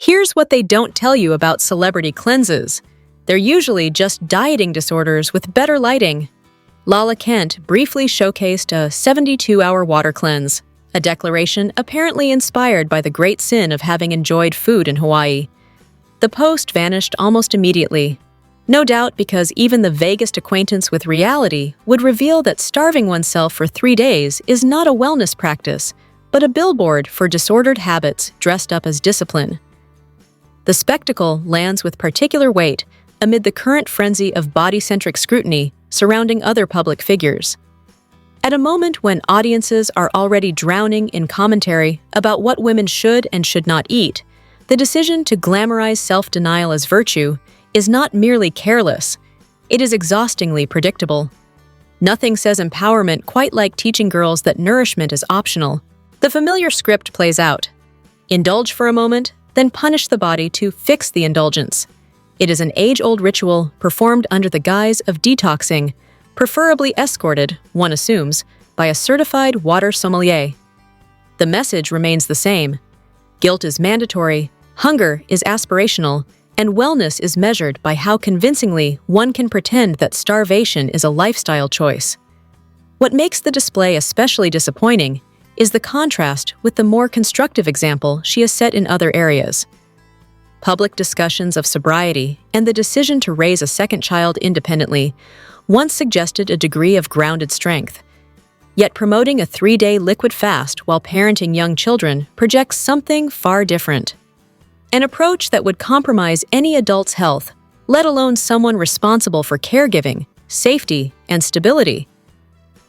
Here's what they don't tell you about celebrity cleanses. They're usually just dieting disorders with better lighting. Lala Kent briefly showcased a 72-hour water cleanse, a declaration apparently inspired by the great sin of having enjoyed food in Hawaii. The post vanished almost immediately, no doubt because even the vaguest acquaintance with reality would reveal that starving oneself for 3 days is not a wellness practice, but a billboard for disordered habits dressed up as discipline. The spectacle lands with particular weight amid the current frenzy of body-centric scrutiny surrounding other public figures. At a moment when audiences are already drowning in commentary about what women should and should not eat, the decision to glamorize self-denial as virtue is not merely careless, it is exhaustingly predictable. Nothing says empowerment quite like teaching girls that nourishment is optional. The familiar script plays out. Indulge for a moment, then punish the body to fix the indulgence. It is an age-old ritual performed under the guise of detoxing, preferably escorted, one assumes, by a certified water sommelier. The message remains the same. Guilt is mandatory, hunger is aspirational, and wellness is measured by how convincingly one can pretend that starvation is a lifestyle choice. What makes the display especially disappointing is the contrast with the more constructive example she has set in other areas. Public discussions of sobriety and the decision to raise a second child independently once suggested a degree of grounded strength. Yet promoting a 3-day liquid fast while parenting young children projects something far different. An approach that would compromise any adult's health, let alone someone responsible for caregiving, safety, and stability.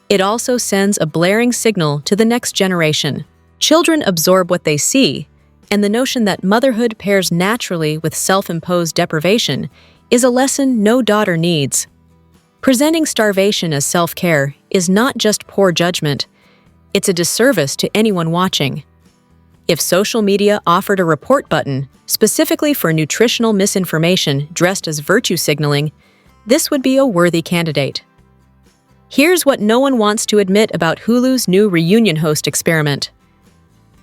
It also sends a blaring signal to the next generation. Children absorb what they see, and the notion that motherhood pairs naturally with self-imposed deprivation is a lesson no daughter needs. Presenting starvation as self-care is not just poor judgment, it's a disservice to anyone watching. If social media offered a report button specifically for nutritional misinformation dressed as virtue signaling, this would be a worthy candidate. Here's what no one wants to admit about Hulu's new reunion host experiment.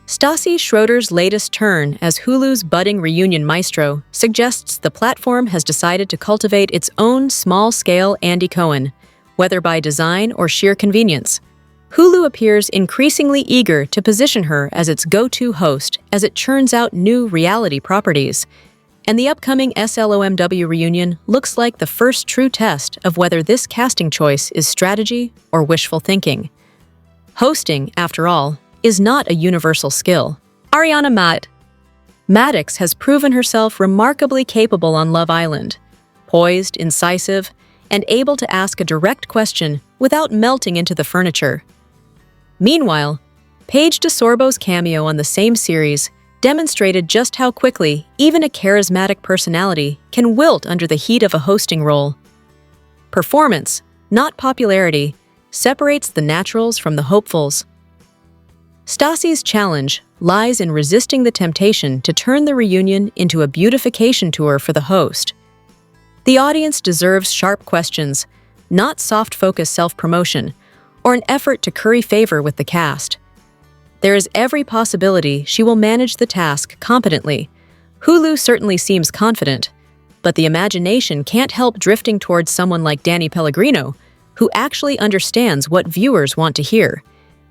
Stacey Schroeder's latest turn as Hulu's budding reunion maestro suggests the platform has decided to cultivate its own small-scale Andy Cohen, whether by design or sheer convenience. Hulu appears increasingly eager to position her as its go-to host as it churns out new reality properties, and the upcoming SLOMW reunion looks like the first true test of whether this casting choice is strategy or wishful thinking. Hosting, after all, is not a universal skill. Ariana Maddox has proven herself remarkably capable on Love Island, poised, incisive, and able to ask a direct question without melting into the furniture. Meanwhile, Paige DeSorbo's cameo on the same series demonstrated just how quickly even a charismatic personality can wilt under the heat of a hosting role. Performance, not popularity, separates the naturals from the hopefuls. Stacey's challenge lies in resisting the temptation to turn the reunion into a beautification tour for the host. The audience deserves sharp questions, not soft-focused self-promotion, or an effort to curry favor with the cast. There is every possibility she will manage the task competently. Hulu certainly seems confident, but the imagination can't help drifting towards someone like Danny Pellegrino, who actually understands what viewers want to hear,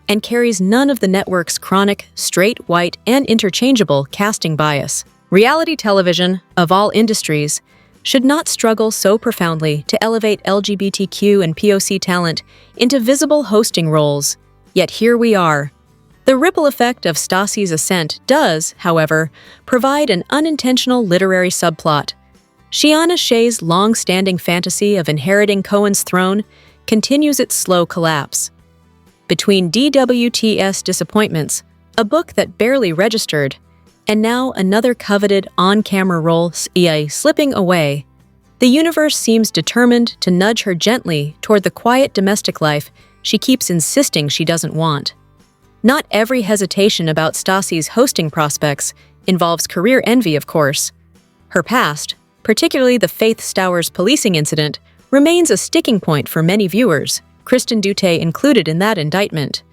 and carries none of the network's chronic, straight, white, and interchangeable casting bias. Reality television, of all industries, should not struggle so profoundly to elevate LGBTQ and POC talent into visible hosting roles. Yet here we are. The ripple effect of Stacey's ascent does, however, provide an unintentional literary subplot. Shiana Shea's long-standing fantasy of inheriting Cohen's throne continues its slow collapse. Between DWTS Disappointments, a book that barely registered, and now another coveted on-camera role slipping away, the universe seems determined to nudge her gently toward the quiet domestic life she keeps insisting she doesn't want. Not every hesitation about Stacey's hosting prospects involves career envy, of course. Her past, particularly the Faith Stowers policing incident, remains a sticking point for many viewers, Kristen Dute included in that indictment.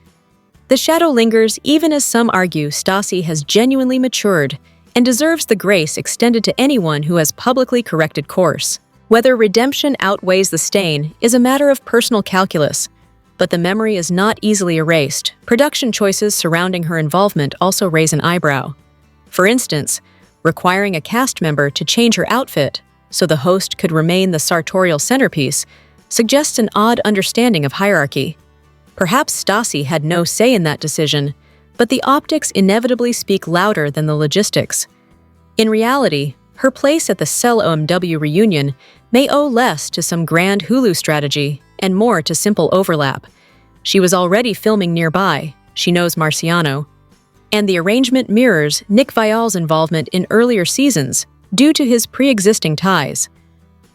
The shadow lingers even as some argue Stacey has genuinely matured and deserves the grace extended to anyone who has publicly corrected course. Whether redemption outweighs the stain is a matter of personal calculus, but the memory is not easily erased. Production choices surrounding her involvement also raise an eyebrow. For instance, requiring a cast member to change her outfit so the host could remain the sartorial centerpiece suggests an odd understanding of hierarchy. Perhaps Stacey had no say in that decision, but the optics inevitably speak louder than the logistics. In reality, her place at the Cell OMW reunion may owe less to some grand Hulu strategy and more to simple overlap. She was already filming nearby, she knows Marciano, and the arrangement mirrors Nick Viall's involvement in earlier seasons due to his pre-existing ties.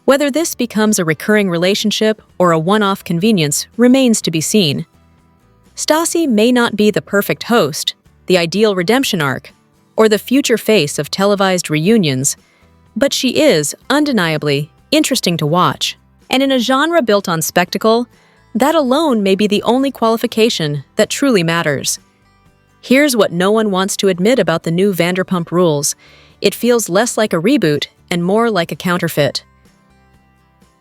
Whether this becomes a recurring relationship or a one-off convenience remains to be seen. Stacey may not be the perfect host, the ideal redemption arc, or the future face of televised reunions, but she is, undeniably, interesting to watch. And in a genre built on spectacle, that alone may be the only qualification that truly matters. Here's what no one wants to admit about the new Vanderpump Rules. It feels less like a reboot and more like a counterfeit.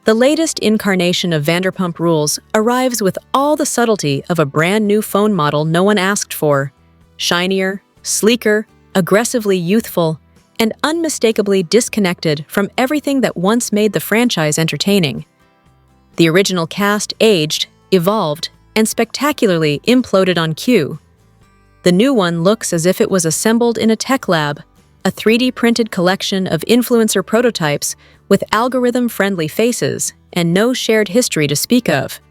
The latest incarnation of Vanderpump Rules arrives with all the subtlety of a brand new phone model no one asked for. Shinier, sleeker, aggressively youthful, and unmistakably disconnected from everything that once made the franchise entertaining. The original cast aged, evolved, and spectacularly imploded on cue. The new one looks as if it was assembled in a tech lab, a 3D printed collection of influencer prototypes with algorithm-friendly faces and no shared history to speak of.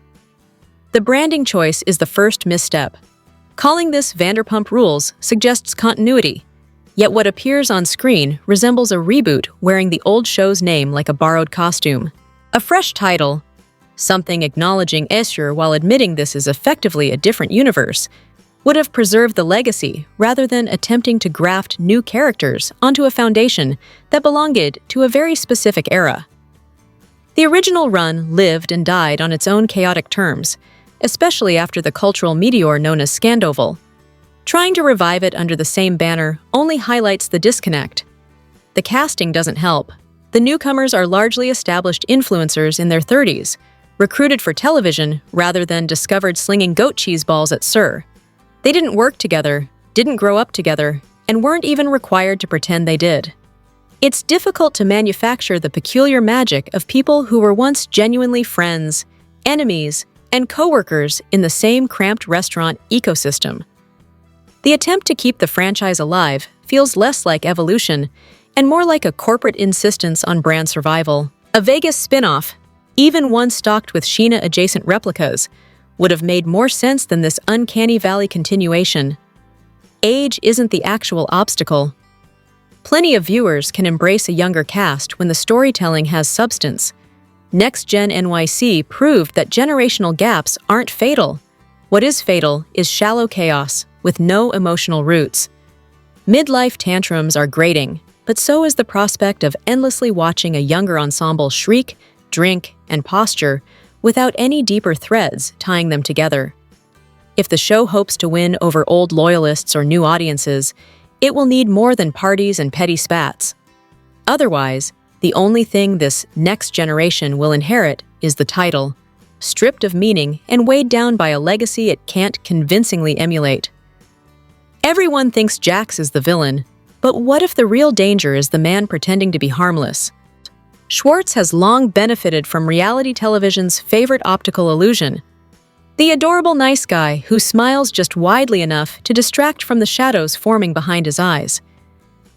The branding choice is the first misstep. Calling this Vanderpump Rules suggests continuity, yet what appears on screen resembles a reboot wearing the old show's name like a borrowed costume. A fresh title, something acknowledging Escher while admitting this is effectively a different universe, would have preserved the legacy rather than attempting to graft new characters onto a foundation that belonged to a very specific era. The original run lived and died on its own chaotic terms, especially after the cultural meteor known as Scandoval. Trying to revive it under the same banner only highlights the disconnect. The casting doesn't help. The newcomers are largely established influencers in their 30s, recruited for television rather than discovered slinging goat cheese balls at Sir. They didn't work together, didn't grow up together, and weren't even required to pretend they did. It's difficult to manufacture the peculiar magic of people who were once genuinely friends, enemies, and co-workers in the same cramped restaurant ecosystem. The attempt to keep the franchise alive feels less like evolution and more like a corporate insistence on brand survival. A Vegas spin-off, even one stocked with Sheena-adjacent replicas, would have made more sense than this uncanny valley continuation. Age isn't the actual obstacle. Plenty of viewers can embrace a younger cast when the storytelling has substance. Next Gen NYC proved that generational gaps aren't fatal. What is fatal is shallow chaos with no emotional roots. Midlife tantrums are grating, but so is the prospect of endlessly watching a younger ensemble shriek, drink, and posture without any deeper threads tying them together. If the show hopes to win over old loyalists or new audiences, it will need more than parties and petty spats. Otherwise, the only thing this next generation will inherit is the title, stripped of meaning and weighed down by a legacy it can't convincingly emulate. Everyone thinks Jax is the villain, but what if the real danger is the man pretending to be harmless? Schwartz has long benefited from reality television's favorite optical illusion, the adorable nice guy who smiles just widely enough to distract from the shadows forming behind his eyes.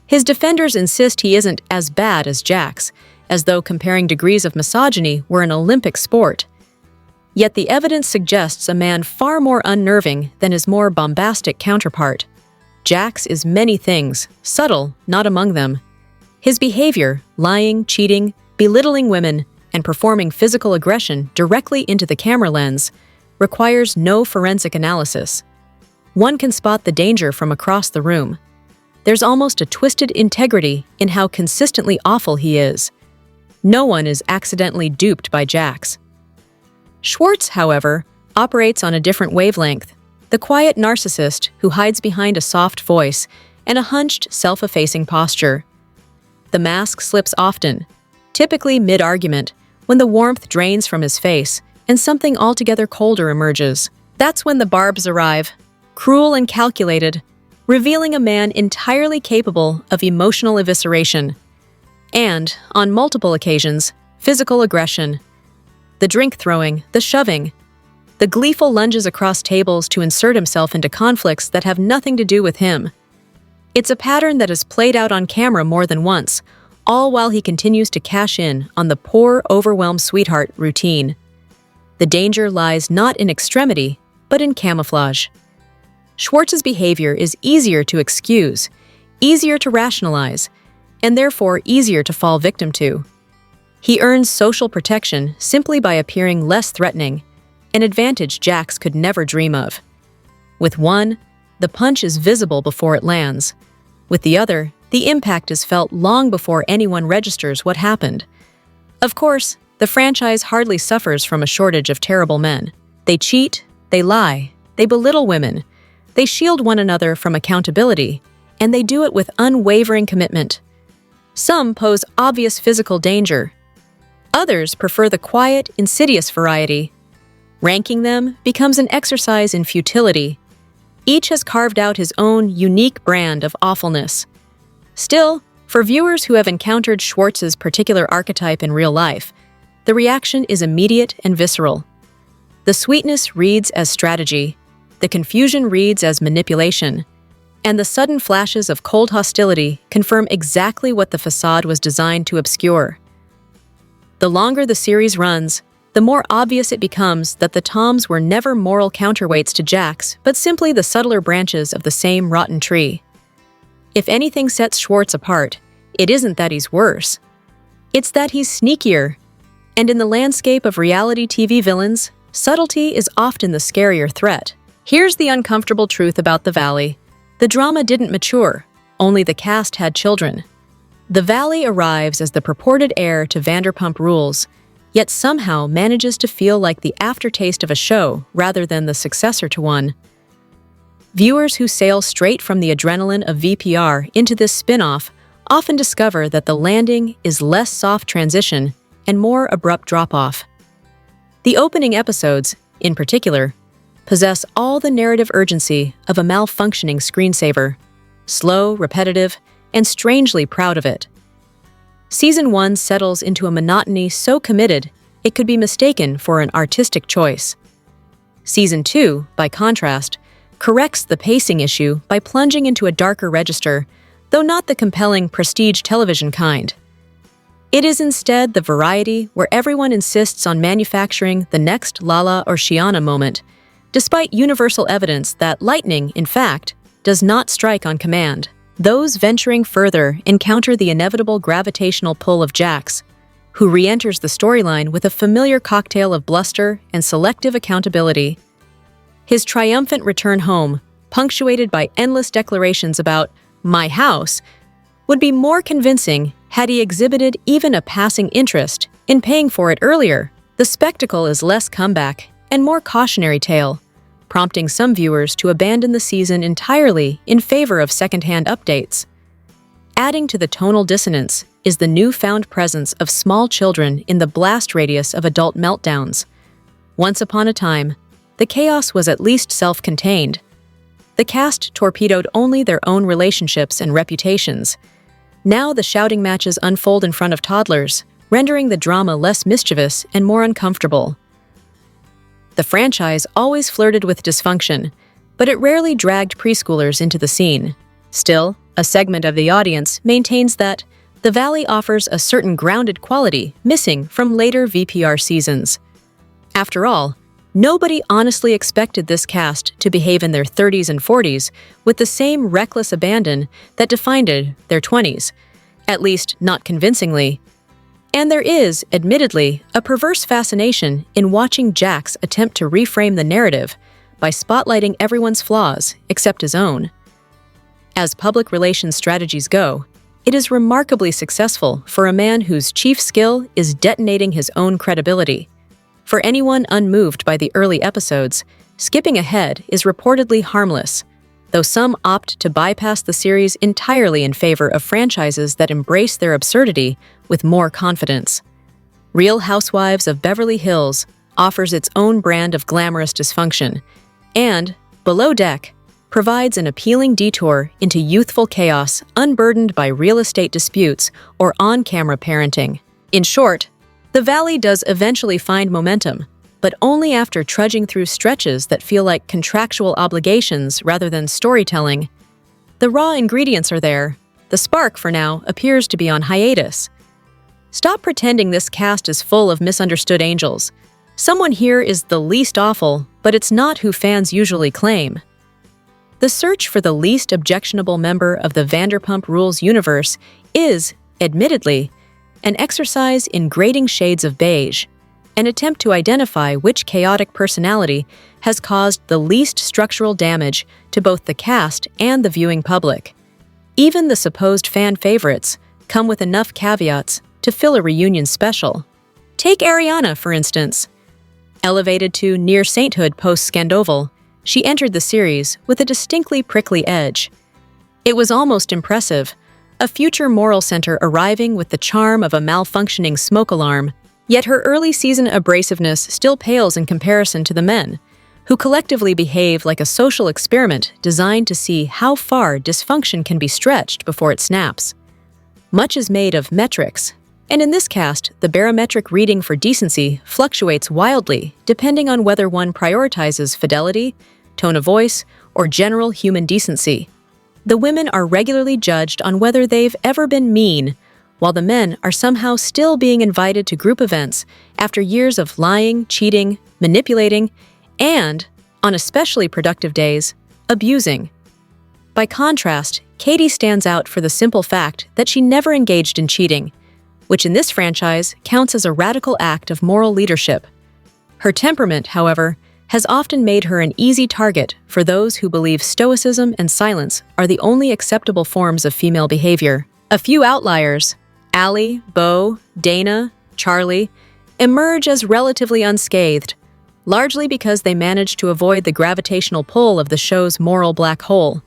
His defenders insist he isn't as bad as Jax, as though comparing degrees of misogyny were an Olympic sport. Yet the evidence suggests a man far more unnerving than his more bombastic counterpart. Jax is many things, subtle not among them. His behavior, lying, cheating, belittling women, and performing physical aggression directly into the camera lens, requires no forensic analysis. One can spot the danger from across the room. There's almost a twisted integrity in how consistently awful he is. No one is accidentally duped by Jax. Schwartz, however, operates on a different wavelength. The quiet narcissist who hides behind a soft voice and a hunched, self-effacing posture. The mask slips often, typically mid-argument, when the warmth drains from his face and something altogether colder emerges. That's when the barbs arrive, cruel and calculated, revealing a man entirely capable of emotional evisceration. And, on multiple occasions, physical aggression. The drink throwing, the shoving, the gleeful lunges across tables to insert himself into conflicts that have nothing to do with him. It's a pattern that is played out on camera more than once, all while he continues to cash in on the poor, overwhelmed sweetheart routine. The danger lies not in extremity, but in camouflage. Schwartz's behavior is easier to excuse, easier to rationalize, and therefore easier to fall victim to. He earns social protection simply by appearing less threatening, an advantage Jax could never dream of. With one, the punch is visible before it lands. With the other, the impact is felt long before anyone registers what happened. Of course, the franchise hardly suffers from a shortage of terrible men. They cheat, they lie, they belittle women, they shield one another from accountability, and they do it with unwavering commitment. Some pose obvious physical danger. Others prefer the quiet, insidious variety. Ranking them becomes an exercise in futility. Each has carved out his own unique brand of awfulness. Still, for viewers who have encountered Schwartz's particular archetype in real life, the reaction is immediate and visceral. The sweetness reads as strategy, the confusion reads as manipulation, and the sudden flashes of cold hostility confirm exactly what the facade was designed to obscure. The longer the series runs, the more obvious it becomes that the Toms were never moral counterweights to Jax, but simply the subtler branches of the same rotten tree. If anything sets Schwartz apart, it isn't that he's worse. It's that he's sneakier. And in the landscape of reality TV villains, subtlety is often the scarier threat. Here's the uncomfortable truth about The Valley. The drama didn't mature, only the cast had children. The Valley arrives as the purported heir to Vanderpump Rules, yet somehow manages to feel like the aftertaste of a show rather than the successor to one. Viewers who sail straight from the adrenaline of VPR into this spin-off often discover that the landing is less soft transition and more abrupt drop-off. The opening episodes, in particular, possess all the narrative urgency of a malfunctioning screensaver, slow, repetitive, and strangely proud of it. Season 1 settles into a monotony so committed it could be mistaken for an artistic choice. Season 2, by contrast, corrects the pacing issue by plunging into a darker register, though not the compelling prestige television kind. It is instead the variety where everyone insists on manufacturing the next Lala or Shiana moment, despite universal evidence that lightning, in fact, does not strike on command. Those venturing further encounter the inevitable gravitational pull of Jax, who re-enters the storyline with a familiar cocktail of bluster and selective accountability. His triumphant return home, punctuated by endless declarations about "my house," would be more convincing had he exhibited even a passing interest in paying for it earlier. The spectacle is less comeback and more cautionary tale, prompting some viewers to abandon the season entirely in favor of second-hand updates. Adding to the tonal dissonance is the newfound presence of small children in the blast radius of adult meltdowns. Once upon a time, the chaos was at least self-contained. The cast torpedoed only their own relationships and reputations. Now the shouting matches unfold in front of toddlers, rendering the drama less mischievous and more uncomfortable. The franchise always flirted with dysfunction, but it rarely dragged preschoolers into the scene. Still, a segment of the audience maintains that The Valley offers a certain grounded quality missing from later VPR seasons. After all, nobody honestly expected this cast to behave in their 30s and 40s with the same reckless abandon that defined their 20s, at least not convincingly. And there is, admittedly, a perverse fascination in watching Jax attempt to reframe the narrative by spotlighting everyone's flaws except his own. As public relations strategies go, it is remarkably successful for a man whose chief skill is detonating his own credibility. For anyone unmoved by the early episodes, skipping ahead is reportedly harmless. though some opt to bypass the series entirely in favor of franchises that embrace their absurdity with more confidence. Real Housewives of Beverly Hills offers its own brand of glamorous dysfunction, and Below Deck provides an appealing detour into youthful chaos unburdened by real estate disputes or on-camera parenting. In short, The Valley does eventually find momentum, but only after trudging through stretches that feel like contractual obligations rather than storytelling. The raw ingredients are there. The spark, for now, appears to be on hiatus. Stop pretending this cast is full of misunderstood angels. Someone here is the least awful, but it's not who fans usually claim. The search for the least objectionable member of the Vanderpump Rules universe is, admittedly, an exercise in grading shades of beige, an attempt to identify which chaotic personality has caused the least structural damage to both the cast and the viewing public. Even the supposed fan favorites come with enough caveats to fill a reunion special. Take Ariana, for instance. Elevated to near sainthood post-Scandoval, she entered the series with a distinctly prickly edge. It was almost impressive, a future moral center arriving with the charm of a malfunctioning smoke alarm, yet her early season abrasiveness still pales in comparison to the men, who collectively behave like a social experiment designed to see how far dysfunction can be stretched before it snaps. Much is made of metrics, and in this cast, the barometric reading for decency fluctuates wildly depending on whether one prioritizes fidelity, tone of voice, or general human decency. The women are regularly judged on whether they've ever been mean, while the men are somehow still being invited to group events after years of lying, cheating, manipulating, and, on especially productive days, abusing. By contrast, Katie stands out for the simple fact that she never engaged in cheating, which in this franchise counts as a radical act of moral leadership. Her temperament, however, has often made her an easy target for those who believe stoicism and silence are the only acceptable forms of female behavior. A few outliers, Allie, Beau, Dana, Charlie, emerge as relatively unscathed, largely because they managed to avoid the gravitational pull of the show's moral black hole.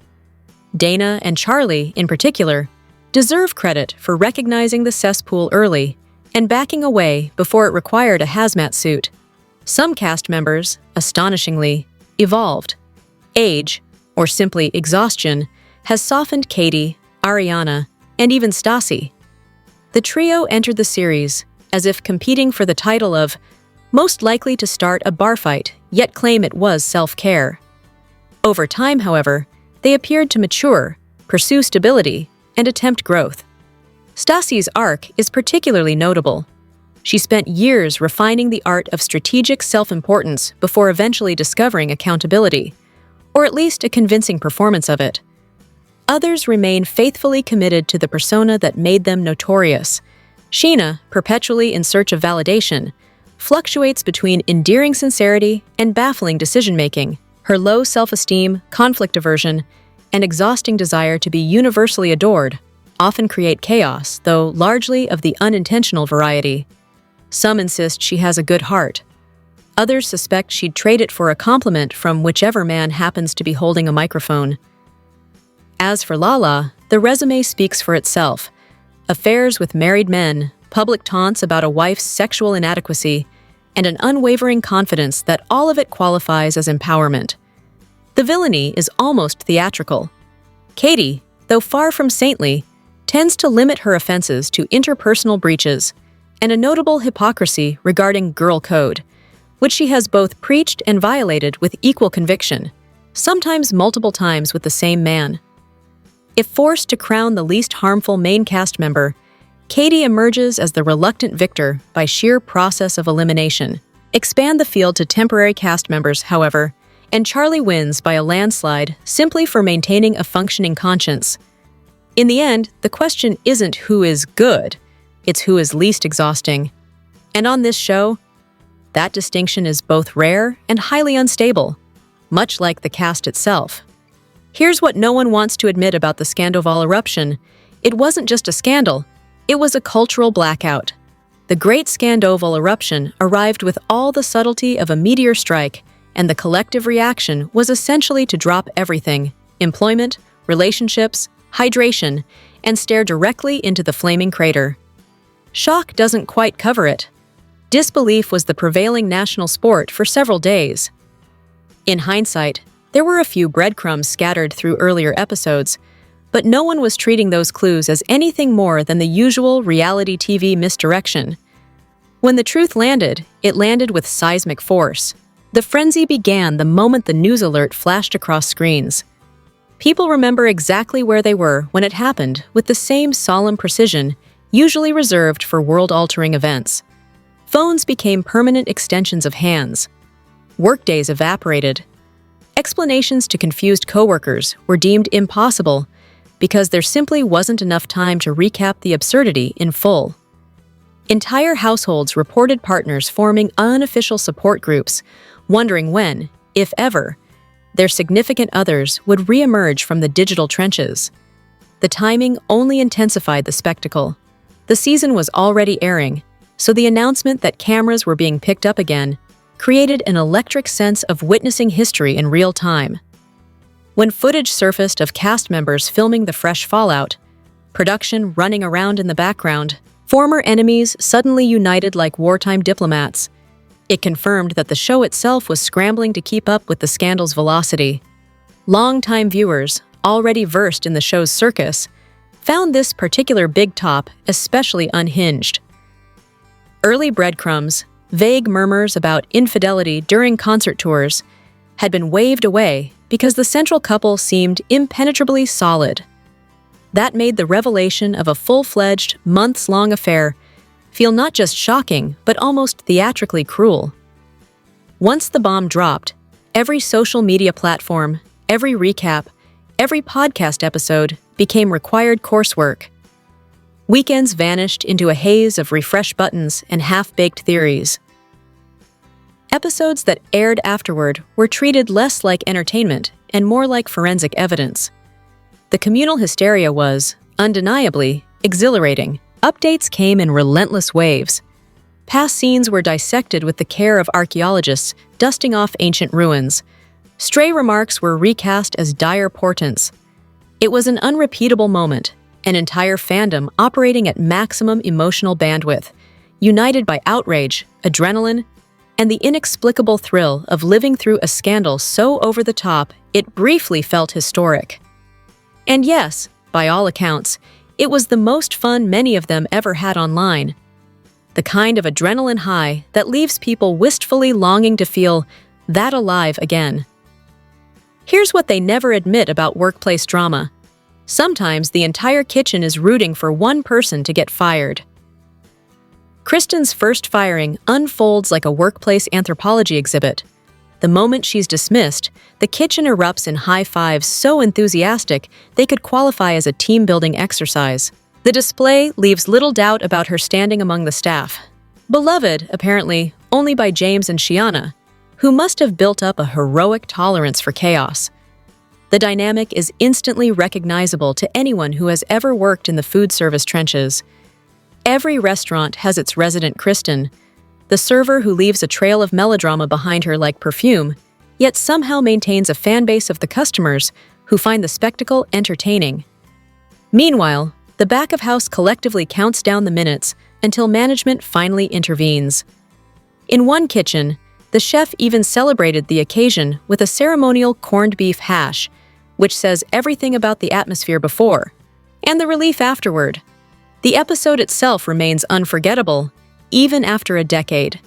Dana and Charlie, in particular, deserve credit for recognizing the cesspool early and backing away before it required a hazmat suit. Some cast members, astonishingly, evolved. Age, or simply exhaustion, has softened Katie, Ariana, and even Stacey. The trio entered the series as if competing for the title of most likely to start a bar fight, yet claim it was self-care. Over time, however, they appeared to mature, pursue stability, and attempt growth. Stacey's arc is particularly notable. She spent years refining the art of strategic self-importance before eventually discovering accountability, or at least a convincing performance of it. Others remain faithfully committed to the persona that made them notorious. Sheena, perpetually in search of validation, fluctuates between endearing sincerity and baffling decision-making. Her low self-esteem, conflict aversion, and exhausting desire to be universally adored often create chaos, though largely of the unintentional variety. Some insist she has a good heart. Others suspect she'd trade it for a compliment from whichever man happens to be holding a microphone. As for Lala, the resume speaks for itself. Affairs with married men, public taunts about a wife's sexual inadequacy, and an unwavering confidence that all of it qualifies as empowerment. The villainy is almost theatrical. Katie, though far from saintly, tends to limit her offenses to interpersonal breaches and a notable hypocrisy regarding girl code, which she has both preached and violated with equal conviction, sometimes multiple times with the same man. If forced to crown the least harmful main cast member, Katie emerges as the reluctant victor by sheer process of elimination. Expand the field to temporary cast members, however, and Charlie wins by a landslide simply for maintaining a functioning conscience. In the end, the question isn't who is good, it's who is least exhausting. And on this show, that distinction is both rare and highly unstable, much like the cast itself. Here's what no one wants to admit about the Scandoval eruption. It wasn't just a scandal, it was a cultural blackout. The Great Scandoval eruption arrived with all the subtlety of a meteor strike, and the collective reaction was essentially to drop everything, employment, relationships, hydration, and stare directly into the flaming crater. Shock doesn't quite cover it. Disbelief was the prevailing national sport for several days. In hindsight, there were a few breadcrumbs scattered through earlier episodes, but no one was treating those clues as anything more than the usual reality TV misdirection. When the truth landed, it landed with seismic force. The frenzy began the moment the news alert flashed across screens. People remember exactly where they were when it happened with the same solemn precision usually reserved for world-altering events. Phones became permanent extensions of hands. Workdays evaporated. Explanations to confused coworkers were deemed impossible because there simply wasn't enough time to recap the absurdity in full. Entire households reported partners forming unofficial support groups, wondering when, if ever, their significant others would reemerge from the digital trenches. The timing only intensified the spectacle. The season was already airing, so the announcement that cameras were being picked up again created an electric sense of witnessing history in real time. When footage surfaced of cast members filming the fresh fallout, production running around in the background, former enemies suddenly united like wartime diplomats. It confirmed that the show itself was scrambling to keep up with the scandal's velocity. Longtime viewers, already versed in the show's circus, found this particular big top especially unhinged. Early breadcrumbs, vague murmurs about infidelity during concert tours, had been waved away because the central couple seemed impenetrably solid. That made the revelation of a full-fledged, months-long affair feel not just shocking, but almost theatrically cruel. Once the bomb dropped, every social media platform, every recap, every podcast episode became required coursework. Weekends vanished into a haze of refresh buttons and half-baked theories. Episodes that aired afterward were treated less like entertainment and more like forensic evidence. The communal hysteria was, undeniably, exhilarating. Updates came in relentless waves. Past scenes were dissected with the care of archaeologists dusting off ancient ruins. Stray remarks were recast as dire portents. It was an unrepeatable moment, an entire fandom operating at maximum emotional bandwidth, united by outrage, adrenaline, and the inexplicable thrill of living through a scandal so over the top it briefly felt historic. And yes, by all accounts, it was the most fun many of them ever had online. The kind of adrenaline high that leaves people wistfully longing to feel that alive again. Here's what they never admit about workplace drama. Sometimes the entire kitchen is rooting for one person to get fired. Kristen's first firing unfolds like a workplace anthropology exhibit. The moment she's dismissed, the kitchen erupts in high fives so enthusiastic they could qualify as a team-building exercise. The display leaves little doubt about her standing among the staff. Beloved, apparently, only by James and Shiana, who must have built up a heroic tolerance for chaos. The dynamic is instantly recognizable to anyone who has ever worked in the food service trenches. Every restaurant has its resident Kristen, the server who leaves a trail of melodrama behind her like perfume, yet somehow maintains a fan base of the customers who find the spectacle entertaining. Meanwhile, the back of house collectively counts down the minutes until management finally intervenes. In one kitchen, the chef even celebrated the occasion with a ceremonial corned beef hash, which says everything about the atmosphere before, and the relief afterward. The episode itself remains unforgettable, even after a decade.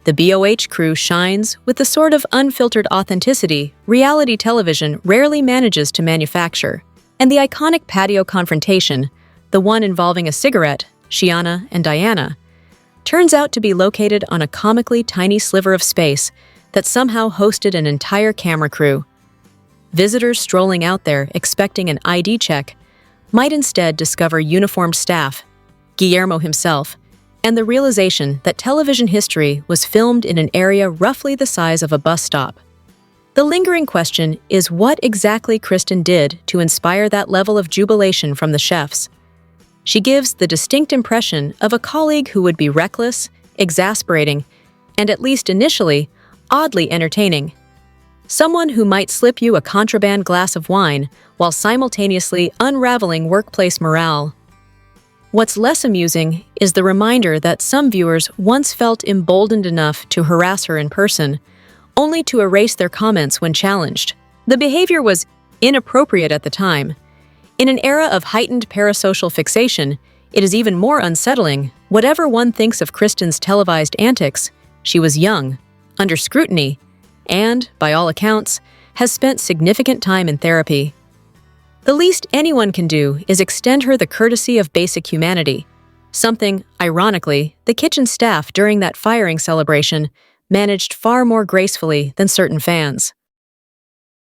The BOH crew shines with the sort of unfiltered authenticity reality television rarely manages to manufacture, and the iconic patio confrontation, the one involving a cigarette, Shiana and Diana, turns out to be located on a comically tiny sliver of space that somehow hosted an entire camera crew. Visitors strolling out there expecting an ID check might instead discover uniformed staff, Guillermo himself, and the realization that television history was filmed in an area roughly the size of a bus stop. The lingering question is what exactly Kristen did to inspire that level of jubilation from the chefs. She gives the distinct impression of a colleague who would be reckless, exasperating, and at least initially, oddly entertaining. Someone who might slip you a contraband glass of wine while simultaneously unraveling workplace morale. What's less amusing is the reminder that some viewers once felt emboldened enough to harass her in person, only to erase their comments when challenged. The behavior was inappropriate at the time. In an era of heightened parasocial fixation, it is even more unsettling. Whatever one thinks of Kristen's televised antics, she was young, under scrutiny, and, by all accounts, has spent significant time in therapy. The least anyone can do is extend her the courtesy of basic humanity, something, ironically, the kitchen staff during that firing celebration managed far more gracefully than certain fans.